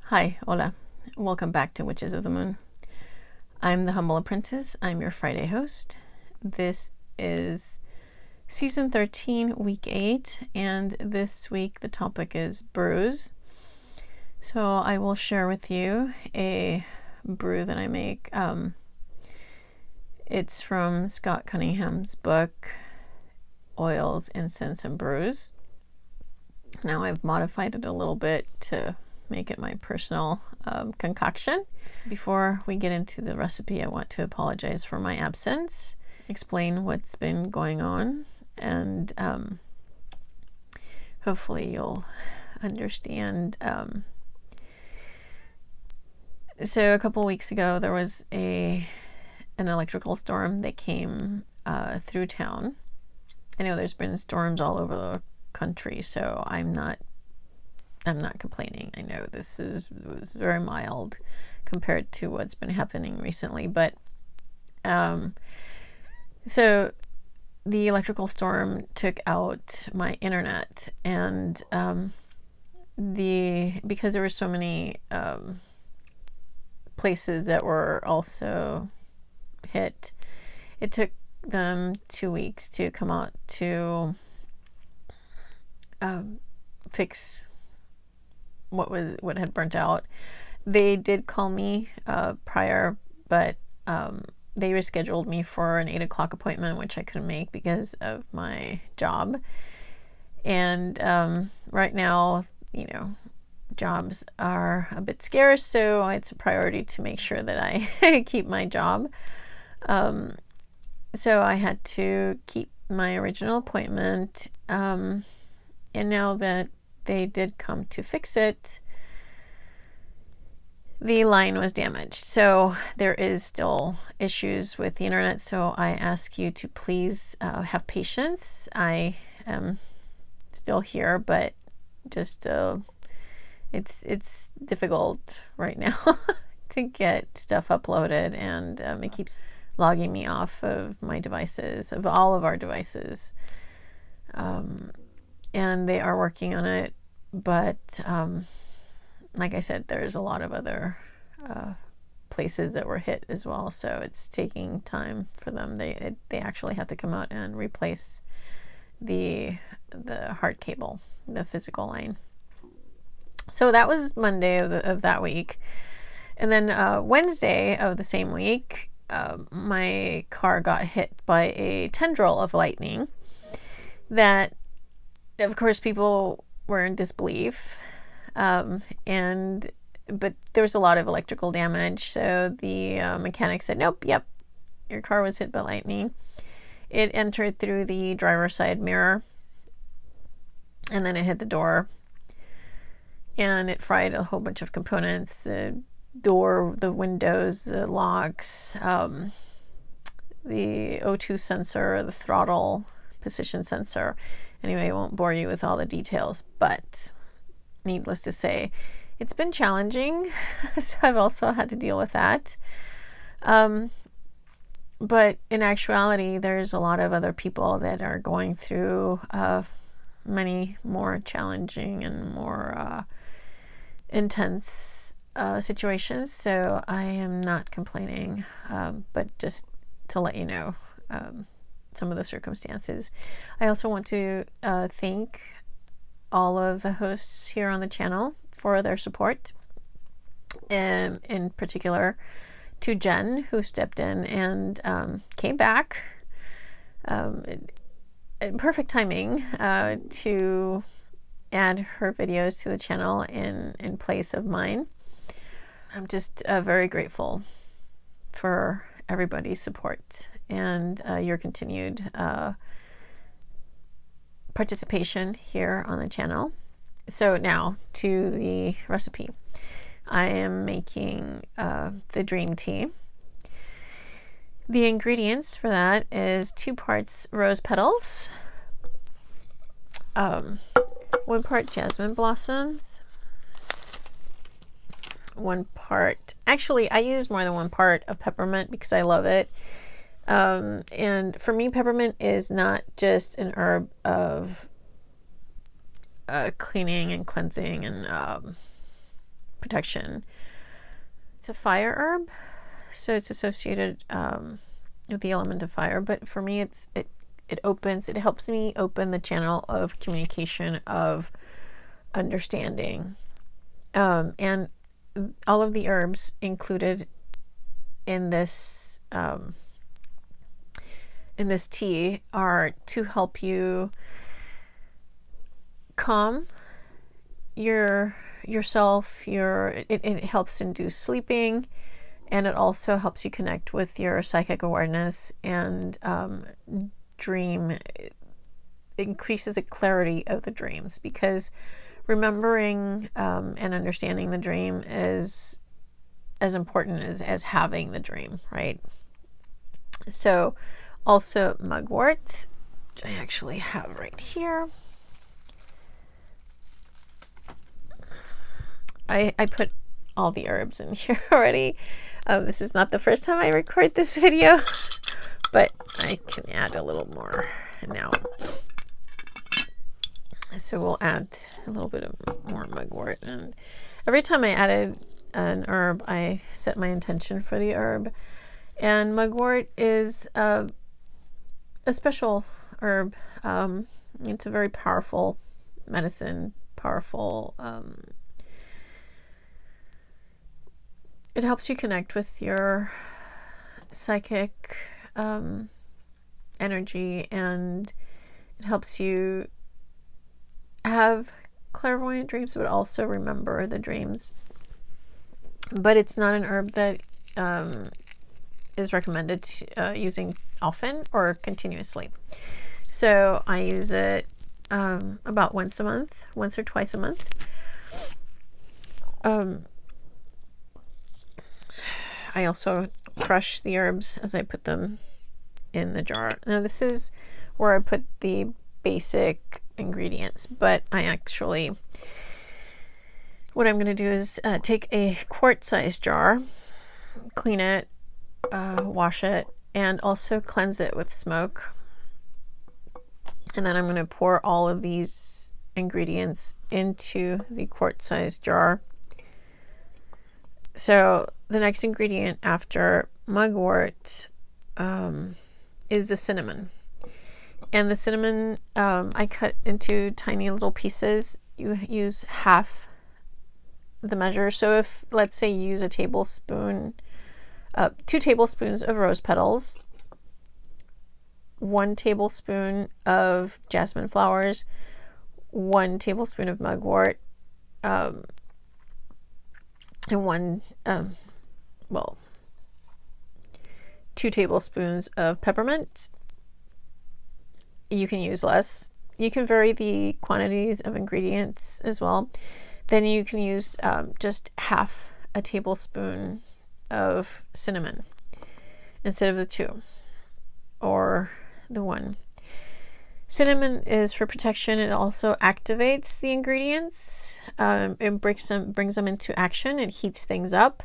Hi, hola. Welcome back to Witches of the Moon. I'm the Humble Apprentice. I'm your Friday host. This is Season 13, Week 8, and this week the topic is brews. So I will share with you a brew that I make. It's from Scott Cunningham's book, Oils, Incense, and Brews. Now I've modified it a little bit to make it my personal concoction. Before we get into the recipe, I want to apologize for my absence, explain what's been going on, and hopefully you'll understand. So a couple weeks ago, there was an electrical storm that came through town. I know there's been storms all over the country, so I'm not complaining. I know this was very mild compared to what's been happening recently, but so the electrical storm took out my internet, and because there were so many places that were also hit, it took them 2 weeks to come out to fix what had burnt out. They did call me prior, but they rescheduled me for an 8 o'clock appointment, which I couldn't make because of my job. And right now, jobs are a bit scarce, so it's a priority to make sure that I keep my job. So I had to keep my original appointment. And now that they did come to fix it, the line was damaged. So there is still issues with the internet. So I ask you to please have patience. I am still here, but just it's difficult right now to get stuff uploaded, and it keeps logging me off of my devices, of all of our devices. And they are working on it, but like I said, there's a lot of other places that were hit as well, so it's taking time for them. They actually have to come out and replace the hard cable, the physical line. So that was Monday of that week, and then Wednesday of the same week, my car got hit by a tendril of lightning that, of course, people were in disbelief, but there was a lot of electrical damage. So the mechanic said, "Nope, yep, your car was hit by lightning. It entered through the driver's side mirror, and then it hit the door, and it fried a whole bunch of components: the door, the windows, the locks, the O2 sensor, the throttle position sensor." Anyway, I won't bore you with all the details, but needless to say, it's been challenging. So I've also had to deal with that. But in actuality, there's a lot of other people that are going through many more challenging and more intense situations. So I am not complaining, but just to let you know some of the circumstances. I also want to thank all of the hosts here on the channel for their support, in particular to Jen, who stepped in and came back in perfect timing to add her videos to the channel in place of mine. I'm just very grateful for everybody's support and your continued participation here on the channel. So now to the recipe. I am making the dream tea. The ingredients for that is 2 parts rose petals, 1 part jasmine blossoms, 1 part, actually I use more than 1 part of peppermint because I love it. And for me, peppermint is not just an herb of cleaning and cleansing and protection. It's a fire herb, so it's associated with the element of fire. But for me, it helps me open the channel of communication, of understanding, and all of the herbs included in this tea are to help you calm yourself. It helps induce sleeping, and it also helps you connect with your psychic awareness and dream. It increases the clarity of the dreams, because remembering and understanding the dream is as important as having the dream, right? So also mugwort, which I actually have right here. I put all the herbs in here already. This is not the first time I record this video, but I can add a little more now. So we'll add a little bit of more mugwort, and every time I added an herb, I set my intention for the herb. And mugwort is a special herb. It's a very powerful medicine, powerful. It helps you connect with your psychic energy, and it helps you have clairvoyant dreams, but also remember the dreams. But it's not an herb that is recommended using often or continuously. So I use it about once or twice a month. I also crush the herbs as I put them in the jar. Now this is where I put the basic ingredients, but I actually, what I'm going to do is take a quart-sized jar, clean it, wash it, and also cleanse it with smoke. And then I'm going to pour all of these ingredients into the quart-sized jar. So the next ingredient after mugwort is the cinnamon. And the cinnamon I cut into tiny little pieces. You use half the measure. So if, let's say, you use a tablespoon, 2 tablespoons of rose petals, 1 tablespoon of jasmine flowers, 1 tablespoon of mugwort, and 2 tablespoons of peppermint. You can use less. You can vary the quantities of ingredients as well. Then you can use just half a tablespoon of cinnamon instead of the 2 or the 1. Cinnamon is for protection. It also activates the ingredients. It brings them into action. It heats things up.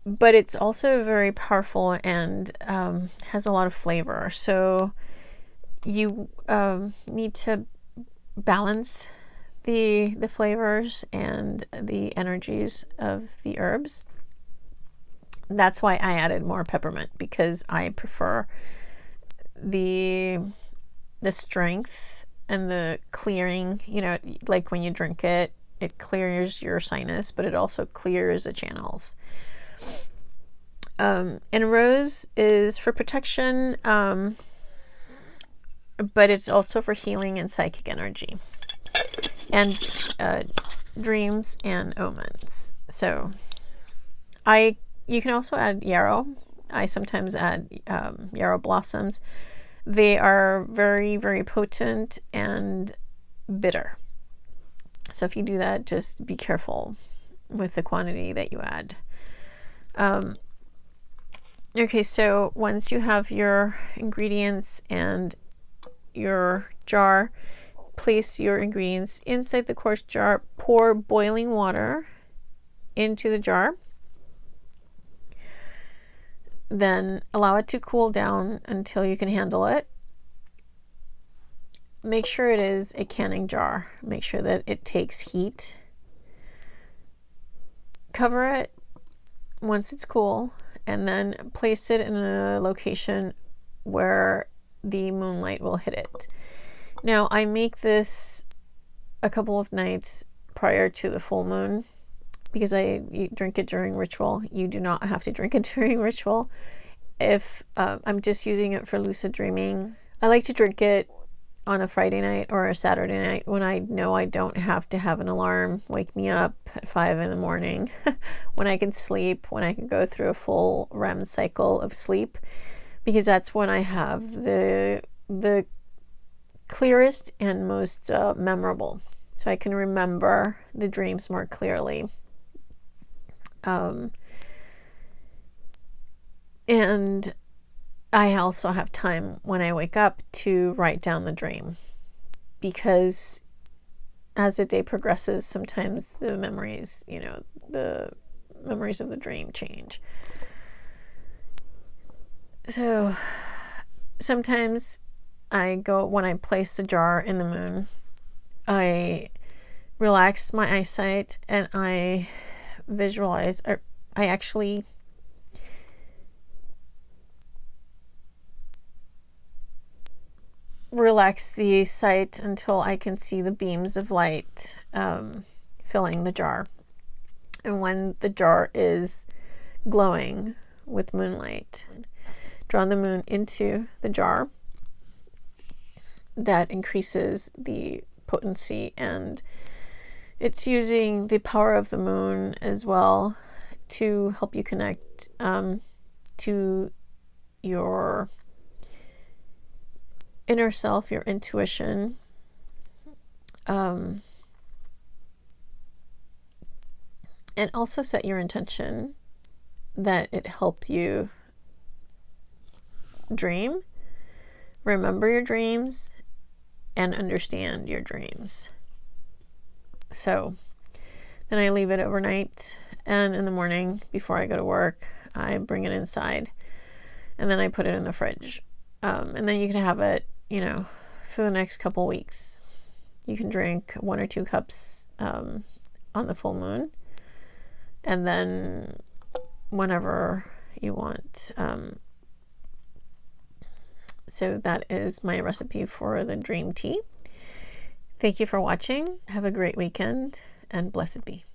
But it's also very powerful and has a lot of flavor. So you need to balance the flavors and the energies of the herbs. That's why I added more peppermint, because I prefer the strength and the clearing. You know, like when you drink it, it clears your sinus, but it also clears the channels. And rose is for protection, but it's also for healing and psychic energy, and dreams and omens. So you can also add yarrow. I sometimes add yarrow blossoms. They are very, very potent and bitter. So if you do that, just be careful with the quantity that you add. Okay, so once you have your ingredients and your jar, place your ingredients inside the quart jar, pour boiling water into the jar, then allow it to cool down until you can handle it. Make sure it is a canning jar. Make sure that it takes heat cover it once it's cool, and then place it in a location where the moonlight will hit it. Now, I make this a couple of nights prior to the full moon because you drink it during ritual. You do not have to drink it during ritual. If I'm just using it for lucid dreaming, I like to drink it on a Friday night or a Saturday night when I know I don't have to have an alarm wake me up at 5 in the morning, when I can sleep, when I can go through a full REM cycle of sleep, because that's when I have the clearest and most memorable. So I can remember the dreams more clearly. And I also have time when I wake up to write down the dream, because as the day progresses, sometimes the memories of the dream change. So sometimes when I place the jar in the moon, I relax my eyesight and I visualize, or I actually relax the sight until I can see the beams of light filling the jar. And when the jar is glowing with moonlight, draw the moon into the jar. That increases the potency, and it's using the power of the moon as well to help you connect to your inner self, your intuition, and also set your intention that it helped you dream, remember your dreams, and understand your dreams. So then I leave it overnight, and in the morning before I go to work, I bring it inside, and then I put it in the fridge. And then you can have it, for the next couple weeks. You can drink 1 or 2 cups on the full moon, and then whenever you want. So that is my recipe for the dream tea. Thank you for watching. Have a great weekend, and blessed be.